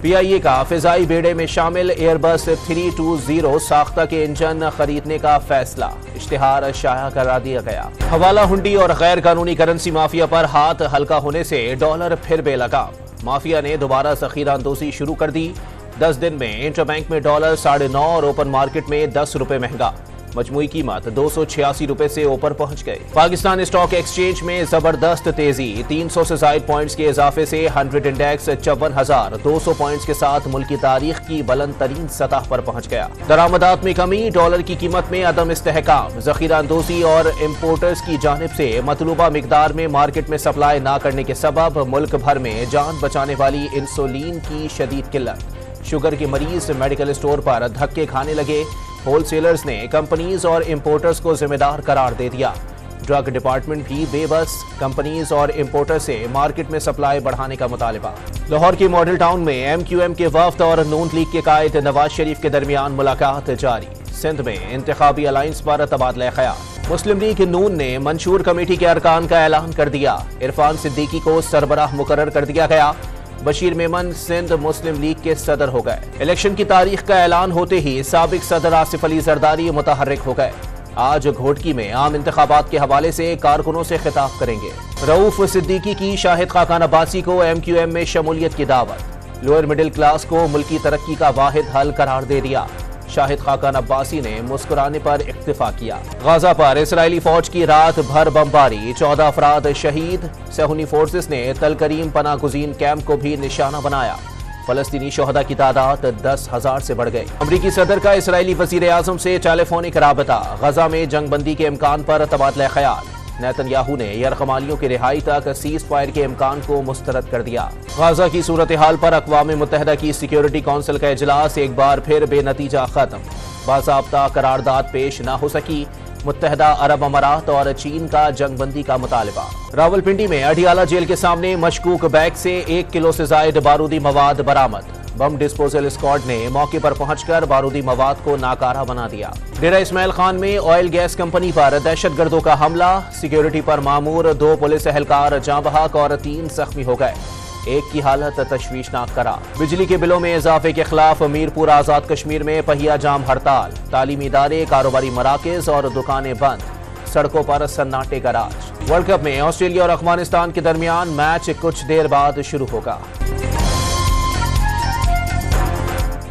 PIA کا فضائی بیڑے میں شامل ایئر بس 320 ساختہ کے انجن خریدنے کا فیصلہ، اشتہار شائع کرا دیا گیا۔ حوالہ ہنڈی اور غیر قانونی کرنسی مافیا پر ہاتھ ہلکا ہونے سے ڈالر پھر بے لگام۔ مافیا نے دوبارہ ذخیرہ اندوزی شروع کر دی۔ 10 دن میں انٹر بینک میں ڈالر 9.5 اور اوپن مارکیٹ میں 10 روپے مہنگا۔ مجموعی قیمت 286 روپے سے اوپر پہنچ گئی۔ پاکستان اسٹاک ایکسچینج میں زبردست تیزی، 300 سے زائد پوائنٹس کے اضافے سے 100 انڈیکس 54,200 پوائنٹس کے ساتھ ملک کی تاریخ کی بلند ترین سطح پر پہنچ گیا۔ درآمدات میں کمی، ڈالر کی قیمت میں عدم استحکام، ذخیرہ اندوزی اور امپورٹرز کی جانب سے مطلوبہ مقدار میں مارکیٹ میں سپلائی نہ کرنے کے سبب ملک بھر میں جان بچانے والی انسولین کی شدید قلت۔ شوگر کے مریض میڈیکل اسٹور پر دھکے کھانے لگے، ہول سیلرز نے کمپنیز اور امپورٹرز کو ذمہ دار قرار دے دیا۔ ڈرگ ڈپارٹمنٹ بھی بے بس، کمپنیز اور امپورٹر سے مارکیٹ میں سپلائی بڑھانے کا مطالبہ۔ لاہور کے ماڈل ٹاؤن میں MQM کے وفد اور نون لیگ کے قائد نواز شریف کے درمیان ملاقات جاری۔ سندھ میں انتخابی الائنس پر تبادلہ خیال۔ مسلم لیگ نون نے منشور کمیٹی کے ارکان کا اعلان کر دیا۔ عرفان صدیقی کو سربراہ مقرر کر دیا گیا۔ بشیر میمن سندھ مسلم لیگ کے صدر ہو گئے۔ الیکشن کی تاریخ کا اعلان ہوتے ہی سابق صدر آصف علی زرداری متحرک ہو گئے۔ آج گھوٹکی میں عام انتخابات کے حوالے سے کارکنوں سے خطاب کریں گے۔ رؤوف صدیقی کی شاہد خاقان عباسی کو MQM میں شمولیت کی دعوت۔ لوئر مڈل کلاس کو ملکی ترقی کا واحد حل قرار دے دیا۔ شاہد خاقان عباسی نے مسکرانے پر اکتفا کیا۔ غزہ پر اسرائیلی فوج کی رات بھر بمباری، 14 افراد شہید۔ صہیونی فورسز نے تل کریم پناہ گزین کیمپ کو بھی نشانہ بنایا۔ فلسطینی شہداء کی تعداد 10,000 سے بڑھ گئی۔ امریکی صدر کا اسرائیلی وزیر اعظم سے ٹیلی فونک رابطہ، غزہ میں جنگ بندی کے امکان پر تبادلہ خیال۔ نیتن یاہو نے یرغمالیوں کی رہائی تک سیز فائر کے امکان کو مسترد کر دیا۔ غزہ کی صورتحال پر اقوام متحدہ کی سیکیورٹی کونسل کا اجلاس ایک بار پھر بے نتیجہ ختم۔ باضابطہ قرارداد پیش نہ ہو سکی، متحدہ عرب امارات اور چین کا جنگ بندی کا مطالبہ۔ راولپنڈی میں اڈیالہ جیل کے سامنے مشکوک بیگ سے 1 کلو سے زائد بارودی مواد برآمد۔ بم ڈسپوزل اسکواڈ نے موقع پر پہنچ کر بارودی مواد کو ناکارہ بنا دیا۔ ڈیرہ اسماعیل خان میں آئل گیس کمپنی پر دہشت گردوں کا حملہ، سیکیورٹی پر مامور 2 پولیس اہلکار جاں بحق اور 3 زخمی ہو گئے، ایک کی حالت تشویشناک قرار۔ بجلی کے بلوں میں اضافے کے خلاف میرپور آزاد کشمیر میں پہیا جام ہڑتال، تعلیمی ادارے، کاروباری مراکز اور دکانیں بند، سڑکوں پر سناٹے کا راج۔ ورلڈ کپ میں آسٹریلیا اور افغانستان کے درمیان میچ کچھ دیر بعد شروع ہوگا۔